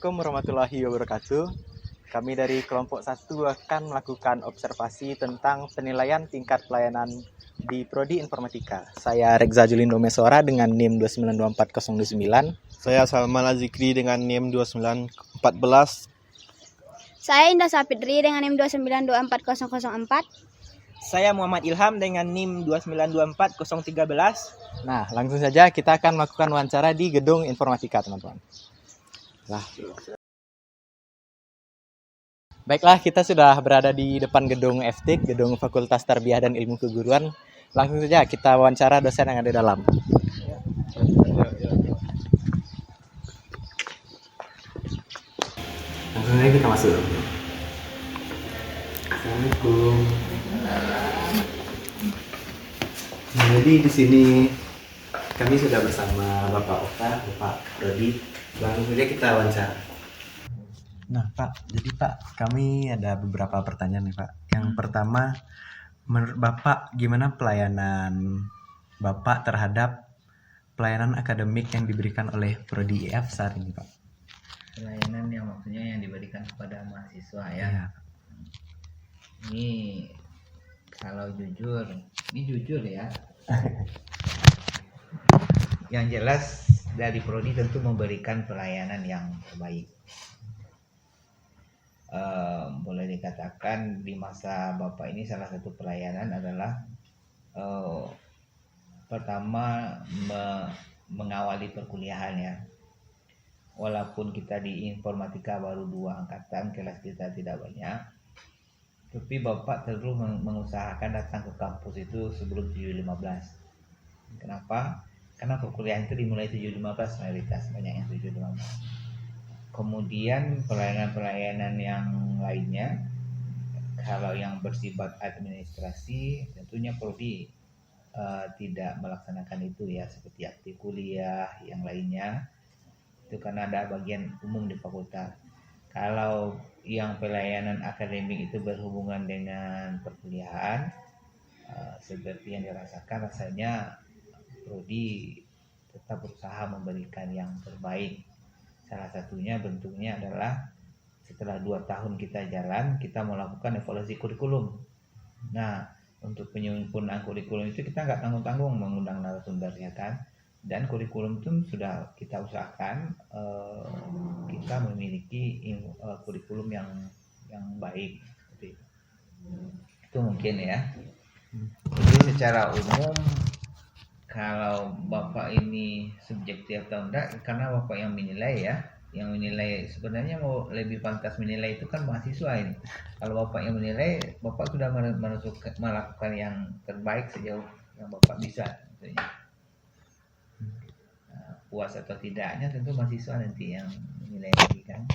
Assalamualaikum warahmatullahi wabarakatuh. Kami dari kelompok 1 akan melakukan observasi tentang penilaian tingkat pelayanan di Prodi Informatika. Saya Rekza Julindo Mesora dengan NIM 2924029. Saya Salman Azikri dengan NIM 2914. Saya Indah Sapidri dengan NIM 2924004. Saya Muhammad Ilham dengan NIM 2924013. Nah, langsung saja kita akan melakukan wawancara di gedung informatika, teman-teman. Baiklah, kita sudah berada di depan gedung FTIK, gedung Fakultas Tarbiyah dan Ilmu Keguruan. Langsung saja kita wawancara dosen yang ada di dalam. Langsung saja kita masuk. Assalamualaikum. Nah, jadi di sini kami sudah bersama Bapak Okta, Bapak Rodi. Langsung saja kita wawancara. Nah, Pak, jadi Pak, kami ada beberapa pertanyaan nih, Pak. Yang pertama, menurut Bapak gimana pelayanan Bapak terhadap pelayanan akademik yang diberikan oleh Prodi IF saat ini, Pak? Pelayanan yang maksudnya yang diberikan kepada mahasiswa ya. Iya. Ini kalau jujur, ini jujur ya. Yang jelas dari Prodi tentu memberikan pelayanan yang terbaik. Boleh dikatakan di masa Bapak ini salah satu pelayanan adalah pertama mengawali perkuliahan ya. Walaupun kita di informatika baru 2 angkatan, kelas kita tidak banyak, tapi Bapak terus mengusahakan datang ke kampus itu sebelum 7.15. Kenapa? Karena perkuliahan itu dimulai 7.15 mayoritas, banyak yang 7.15. Kemudian pelayanan-pelayanan yang lainnya, kalau yang bersifat administrasi, tentunya Prodi tidak melaksanakan itu ya, seperti aktif kuliah yang lainnya. Itu karena ada bagian umum di fakultas. Kalau yang pelayanan akademik itu berhubungan dengan perkuliahan, seperti yang dirasakan, rasanya Prodi tetap berusaha memberikan yang terbaik. Salah satunya bentuknya adalah setelah 2 tahun kita jalan, kita melakukan evaluasi kurikulum. Nah, untuk penyempurnaan kurikulum itu kita nggak tanggung-tanggung mengundang narasumber ya kan. Dan kurikulum itu sudah kita usahakan kita memiliki kurikulum yang baik. Itu mungkin ya. Jadi secara umum kalau Bapak ini subjektif atau enggak, karena Bapak yang menilai ya, yang menilai sebenarnya mau lebih pantas menilai itu kan mahasiswa ini. Kalau Bapak yang menilai, Bapak sudah melakukan yang terbaik sejauh yang Bapak bisa. Tentunya. Puas atau tidaknya tentu mahasiswa nanti yang menilai lagi kan.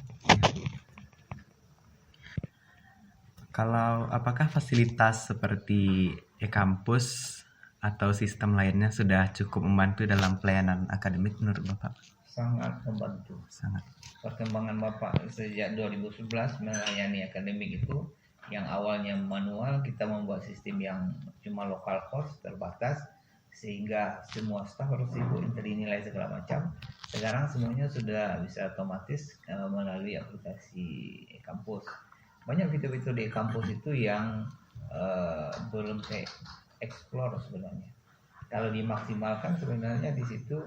Kalau apakah fasilitas seperti e-kampus atau sistem lainnya sudah cukup membantu dalam pelayanan akademik menurut Bapak? Sangat membantu. Sangat. Perkembangan Bapak sejak 2011 melayani akademik itu, yang awalnya manual, kita membuat sistem yang cuma local cost terbatas, sehingga semua staf harus sibuk internilai segala macam. Sekarang semuanya sudah bisa otomatis melalui aplikasi kampus. Banyak fitur-fitur di kampus itu yang belum saya explore sebenarnya. Kalau dimaksimalkan sebenarnya di situ,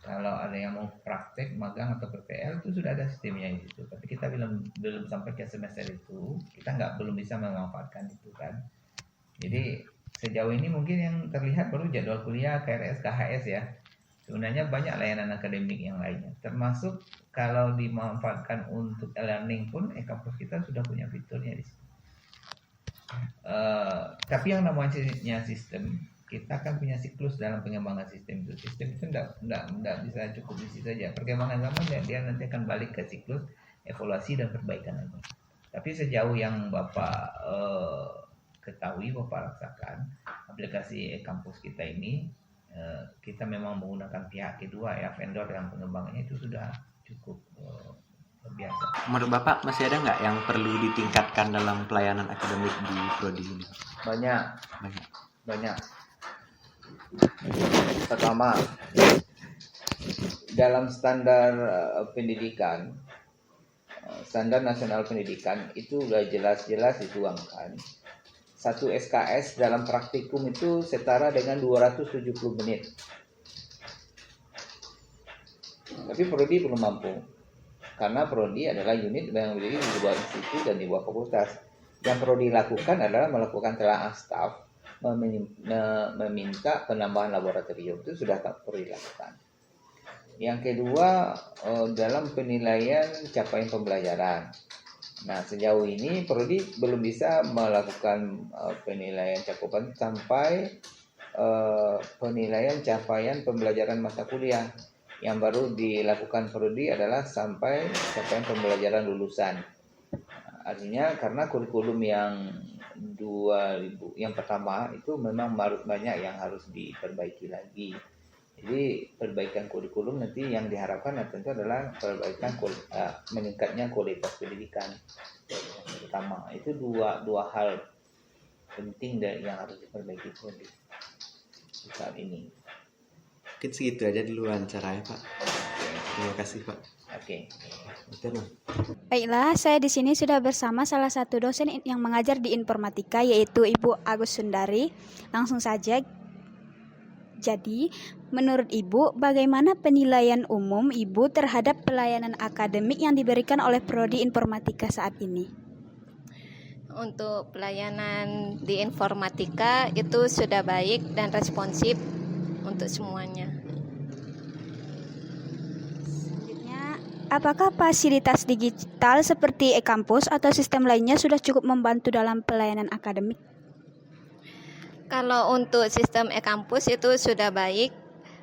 kalau ada yang mau praktek, magang atau PPL itu sudah ada sistemnya di situ. Tapi kita belum sampai ke semester itu, kita belum bisa memanfaatkan itu kan. Jadi sejauh ini mungkin yang terlihat baru jadwal kuliah, KRS, KHS ya. Sebenarnya banyak layanan akademik yang lainnya. Termasuk kalau dimanfaatkan untuk e-learning pun, kampus kita sudah punya fiturnya di situ. Tapi yang namanya sistem, kita kan punya siklus dalam pengembangan sistem itu. Sistem itu tidak bisa cukup di situ saja. Perkembangan zaman dia nanti akan balik ke siklus evaluasi dan perbaikan lagi. Tapi sejauh yang Bapak ketahui, Bapak rasakan aplikasi e-kampus kita ini, kita memang menggunakan pihak kedua ya, vendor yang pengembangannya itu sudah cukup biasa. Menurut Bapak masih ada nggak yang perlu ditingkatkan dalam pelayanan akademik di Prodi ini? Banyak. Pertama, dalam standar pendidikan Standar Nasional Pendidikan itu udah jelas-jelas dituangkan. Satu SKS dalam praktikum itu setara dengan 270 menit. Tapi prodi belum mampu. Karena prodi adalah unit yang berdiri di bawah institut dan di bawah fakultas. Yang prodi lakukan adalah melakukan telaah staf, meminta penambahan laboratorium, itu sudah tak perlu dilakukan. Yang kedua, dalam penilaian capaian pembelajaran. Nah, sejauh ini prodi belum bisa melakukan penilaian cakupan sampai penilaian capaian pembelajaran mata kuliah. Yang baru dilakukan prodi adalah sampai capaian pembelajaran lulusan. Artinya karena kurikulum yang 2000 yang pertama itu memang banyak yang harus diperbaiki lagi. Jadi perbaikan kurikulum nanti yang diharapkan tentu adalah perbaikan meningkatnya kualitas pendidikan. Yang pertama itu dua hal penting yang harus diperbaiki saat ini. Mungkin segitu aja dulu wawancaranya, Pak. Terima kasih, Pak. Oke. Betul. Baiklah, saya di sini sudah bersama salah satu dosen yang mengajar di informatika, yaitu Ibu Agus Sundari. Langsung saja. Jadi, menurut Ibu, bagaimana penilaian umum Ibu terhadap pelayanan akademik yang diberikan oleh Prodi Informatika saat ini? Untuk pelayanan di informatika itu sudah baik dan responsif untuk semuanya. Selanjutnya, apakah fasilitas digital seperti e-kampus atau sistem lainnya sudah cukup membantu dalam pelayanan akademik? Kalau untuk sistem e-kampus itu sudah baik,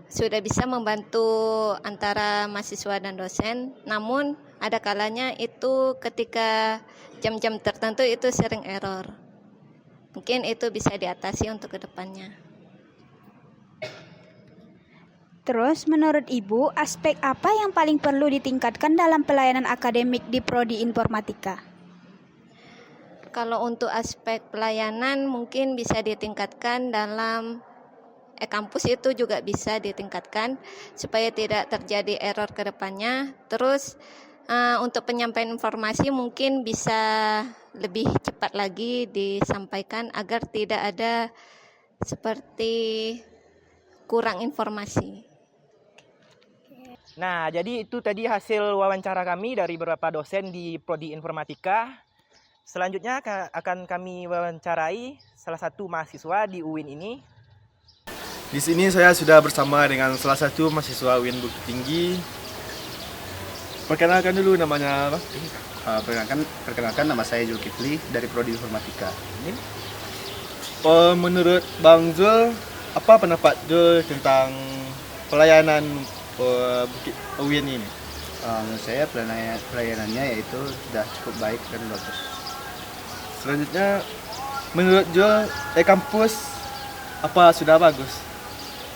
sudah bisa membantu antara mahasiswa dan dosen. Namun ada kalanya itu ketika jam-jam tertentu itu sering error. Mungkin itu bisa diatasi untuk kedepannya. Terus, menurut Ibu, aspek apa yang paling perlu ditingkatkan dalam pelayanan akademik di Prodi Informatika? Kalau untuk aspek pelayanan mungkin bisa ditingkatkan dalam e-kampus, itu juga bisa ditingkatkan supaya tidak terjadi error ke depannya. Terus untuk penyampaian informasi mungkin bisa lebih cepat lagi disampaikan agar tidak ada seperti kurang informasi. Nah, jadi itu tadi hasil wawancara kami dari beberapa dosen di Prodi Informatika. Selanjutnya akan kami wawancarai salah satu mahasiswa di UIN ini. Di sini saya sudah bersama dengan salah satu mahasiswa UIN Bukit Tinggi. Perkenalkan dulu namanya apa? Perkenalkan nama saya Zulkifli dari Prodi Informatika. Menurut Bang Zul, apa pendapat Zul tentang pelayanan Bukit UIN ini? Menurut saya pelayanannya yaitu sudah cukup baik dan bagus. Selanjutnya, menurut Zul, e-kampus apa sudah bagus?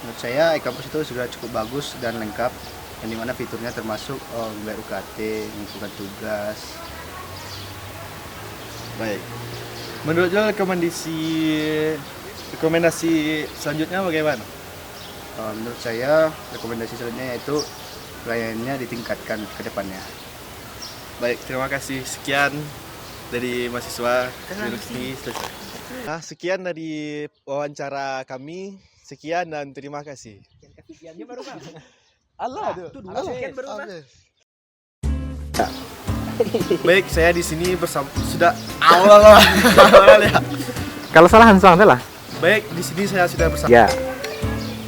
Menurut saya e-kampus itu sudah cukup bagus dan lengkap, yang dimana fiturnya termasuk mulai UKT, mengumpulkan tugas. Baik. Menurut Zul, rekomendasi selanjutnya bagaimana? Menurut saya rekomendasi selanjutnya yaitu pelayanannya ditingkatkan ke depannya. Baik, terima kasih. Sekian dari mahasiswa Universiti selesai. Nah, sekian dari wawancara kami. Sekian dan terima kasih. Sekiannya baru Bang. Allah, itu dua sekian baru Bang. Baik, saya di sini bersama sudah Allah ya. Kalau salah Hansang lah. Baik, di sini saya sudah bersama. Ya.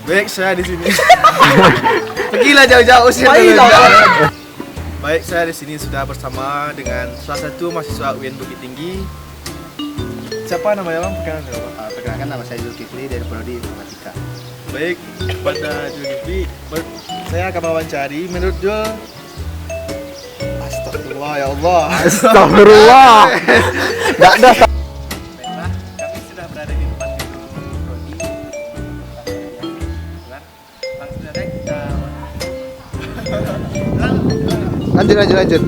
Baik, saya di sini. Pergilah jauh-jauh sih. Baik, saya di sini sudah bersama dengan salah satu mahasiswa UIN Bukit Tinggi. Siapa namanya Bang? Perkenalkan nama saya Zulkifli dari Prodi Informatika. Baik, pada Zulkifli, saya akan wawancari. Menurut Jul, astagfirullah ya Allah. Astagfirullah. Enggak ada. Baiklah, kami sudah berada di tempat tidur Prodi. Langsung saja kita Lanjut.